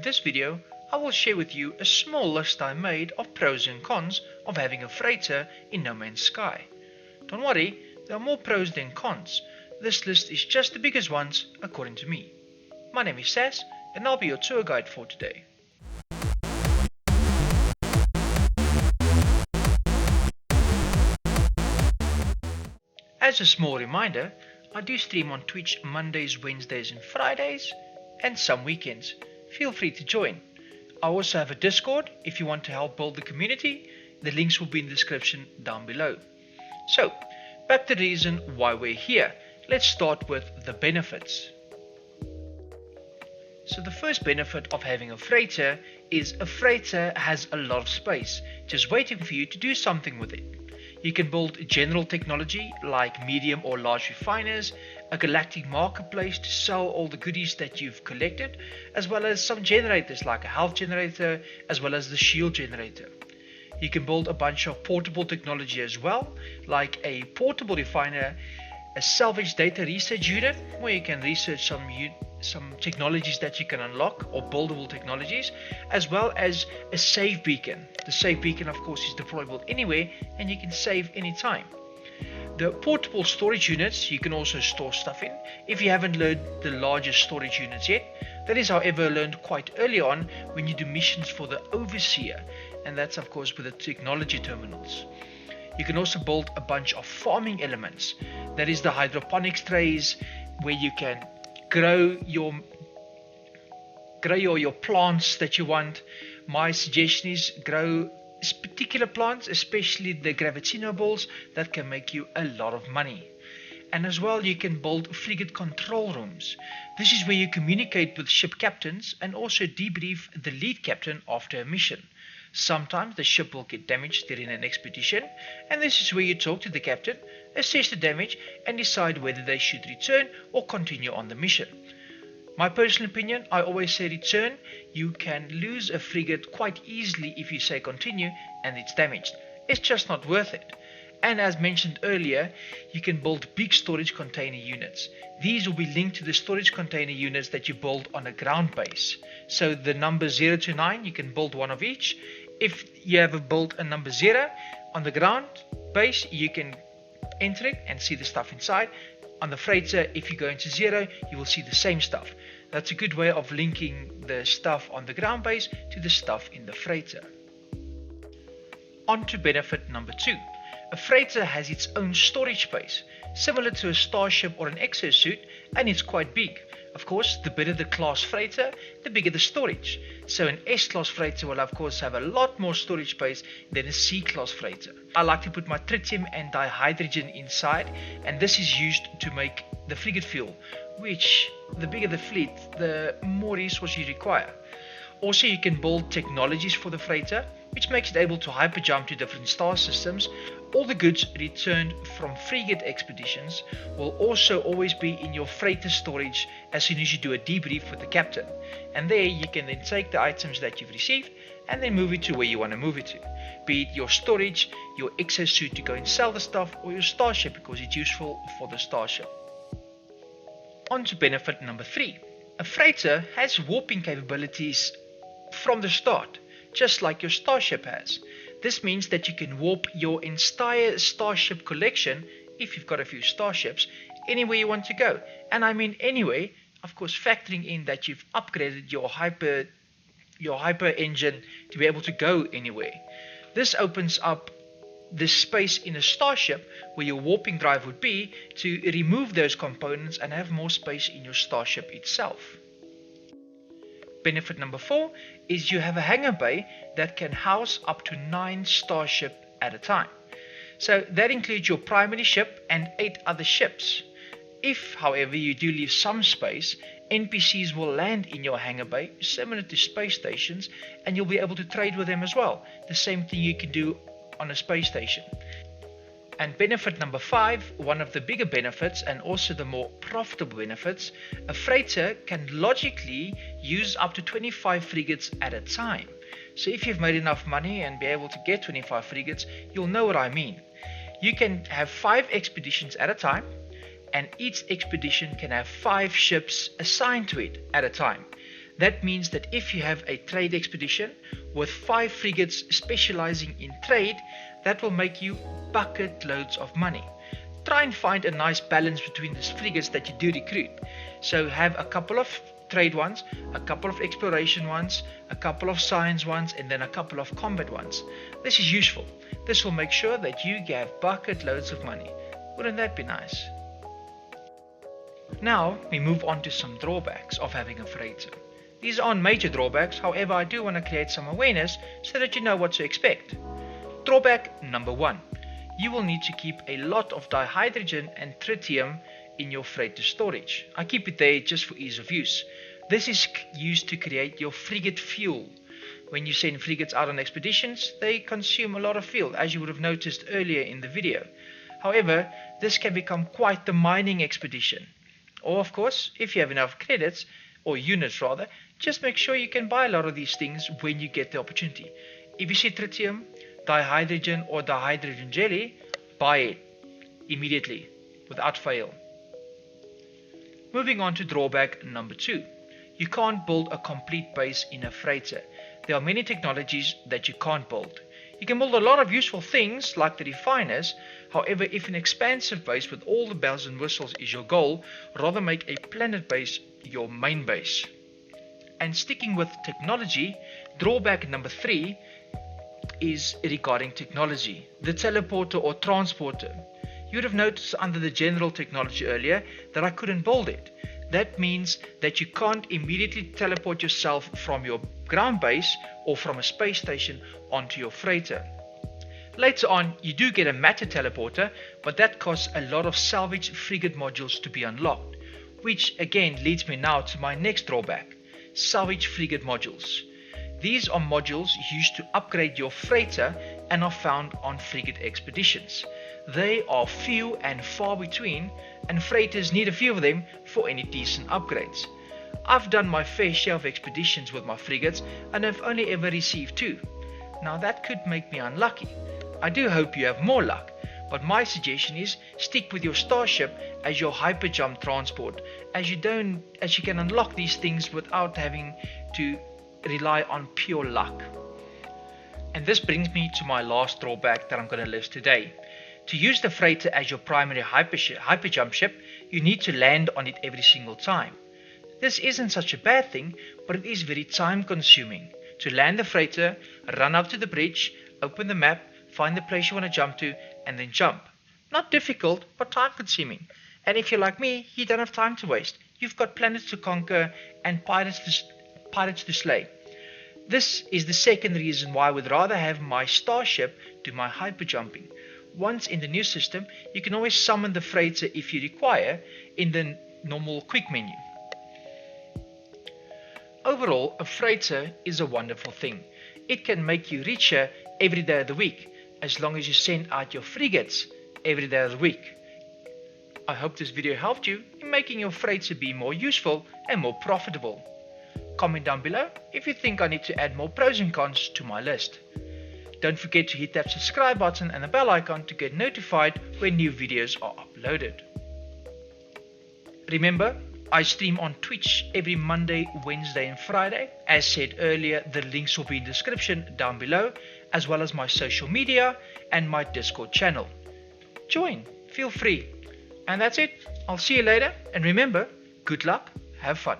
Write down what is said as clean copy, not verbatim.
In this video, I will share with you a small list I made of pros and cons of having a freighter in No Man's Sky. Don't worry, there are more pros than cons. This list is just the biggest ones according to me. My name is Sas and I'll be your tour guide for today. As a small reminder, I do stream on Twitch Mondays, Wednesdays and Fridays, and some weekends. Feel free to join. I also have a Discord if you want to help build the community. The links will be in the description down below. So, back to the reason why we're here. Let's start with the benefits. So the first benefit of having a freighter is a freighter has a lot of space, just waiting for you to do something with it. You can build general technology like medium or large refiners, a galactic marketplace to sell all the goodies that you've collected, as well as some generators like a health generator, as well as the shield generator. You can build a bunch of portable technology as well, like a portable refiner, a salvage data research unit where you can research some technologies that you can unlock or buildable technologies, as well as a save beacon. The save beacon of course is deployable anywhere and you can save anytime. The portable storage units you can also store stuff in if you haven't learned the largest storage units yet. That is however learned quite early on when you do missions for the Overseer, and that's of course with the technology terminals. You can also build a bunch of farming elements. That is the hydroponics trays where you can grow your plants that you want. My suggestion is grow particular plants, especially the gravitino balls that can make you a lot of money. And as well you can build frigate control rooms. This is where you communicate with ship captains and also debrief the lead captain after a mission. Sometimes the ship will get damaged during an expedition, and this is where you talk to the captain, assess the damage and decide whether they should return or continue on the mission. My personal opinion, I always say return. You can lose a frigate quite easily if you say continue and it's damaged. It's just not worth it. And as mentioned earlier, you can build big storage container units. These will be linked to the storage container units that you build on a ground base. So the number 0 to 9, you can build one of each. If you have built a number 0 on the ground base, you can enter it and see the stuff inside. On the freighter, if you go into 0, you will see the same stuff. That's a good way of linking the stuff on the ground base to the stuff in the freighter. On to benefit number 2. A freighter has its own storage space, similar to a starship or an exosuit, and it's quite big. Of course, the bigger the class freighter, the bigger the storage. So an S-class freighter will of course have a lot more storage space than a C-class freighter. I like to put my tritium and dihydrogen inside, and this is used to make the frigate fuel, which the bigger the fleet, the more resources you require. Also, you can build technologies for the freighter, which makes it able to hyperjump to different star systems. All the goods returned from frigate expeditions will also always be in your freighter storage as soon as you do a debrief with the captain. And there you can then take the items that you've received and then move it to where you want to move it to. Be it your storage, your exosuit to go and sell the stuff, or your starship because it's useful for the starship. On to benefit number 3. A freighter has warping capabilities from the start, just like your starship has. This means that you can warp your entire starship collection, if you've got a few starships, anywhere you want to go. And I mean anywhere, of course factoring in that you've upgraded your hyper engine to be able to go anywhere. This opens up the space in a starship where your warping drive would be to remove those components and have more space in your starship itself. Benefit number 4 is you have a hangar bay that can house up to 9 starships at a time. So that includes your primary ship and 8 other ships. If, however, you do leave some space, NPCs will land in your hangar bay, similar to space stations, and you'll be able to trade with them as well. The same thing you can do on a space station. And benefit number 5, one of the bigger benefits and also the more profitable benefits, a freighter can logically use up to 25 frigates at a time. So if you've made enough money and be able to get 25 frigates, you'll know what I mean. You can have 5 expeditions at a time, and each expedition can have 5 ships assigned to it at a time. That means that if you have a trade expedition with 5 frigates specializing in trade, that will make you bucket loads of money. Try and find a nice balance between the frigates that you do recruit. So have a couple of trade ones, a couple of exploration ones, a couple of science ones, and then a couple of combat ones. This is useful. This will make sure that you have bucket loads of money. Wouldn't that be nice? Now we move on to some drawbacks of having a freighter. These aren't major drawbacks, however I do want to create some awareness so that you know what to expect. Drawback number 1. You will need to keep a lot of dihydrogen and tritium in your freighter storage. I keep it there just for ease of use. This is used to create your frigate fuel. When you send frigates out on expeditions, they consume a lot of fuel, as you would have noticed earlier in the video. However, this can become quite the mining expedition. Or of course, if you have enough credits, or units rather, just make sure you can buy a lot of these things when you get the opportunity. If you see tritium, dihydrogen or dihydrogen jelly, buy it immediately, without fail. Moving on to drawback number 2. You can't build a complete base in a freighter. There are many technologies that you can't build. You can build a lot of useful things like the refiners. However, if an expansive base with all the bells and whistles is your goal, rather make a planet base your main base. And sticking with technology, drawback number 3 is regarding technology, the teleporter or transporter. You would have noticed under the general technology earlier that I couldn't build it. That means that you can't immediately teleport yourself from your ground base or from a space station onto your freighter. Later on, you do get a matter teleporter, but that costs a lot of salvage frigate modules to be unlocked, which again leads me now to my next drawback, salvage frigate modules. These are modules used to upgrade your freighter and are found on frigate expeditions. They are few and far between, and freighters need a few of them for any decent upgrades. I've done my fair share of expeditions with my frigates and have only ever received 2. Now that could make me unlucky. I do hope you have more luck, but my suggestion is stick with your starship as your hyperjump transport, as you can unlock these things without having to rely on pure luck. And this brings me to my last drawback that I'm going to list today. To use the freighter as your primary hyperjump ship, you need to land on it every single time. This isn't such a bad thing, but it is very time consuming. To land the freighter, run up to the bridge, open the map, find the place you want to jump to, and then jump. Not difficult, but time consuming. And if you're like me, you don't have time to waste. You've got planets to conquer and pirates to slay. This is the second reason why I would rather have my starship do my hyperjumping. Once in the new system, you can always summon the freighter if you require in the normal quick menu. Overall, a freighter is a wonderful thing. It can make you richer every day of the week, as long as you send out your frigates every day of the week. I hope this video helped you in making your freighter be more useful and more profitable. Comment down below if you think I need to add more pros and cons to my list. Don't forget to hit that subscribe button and the bell icon to get notified when new videos are uploaded. Remember, I stream on Twitch every Monday, Wednesday and Friday. As said earlier, the links will be in the description down below, as well as my social media and my Discord channel. Join, feel free. And that's it. I'll see you later, and remember, good luck, have fun.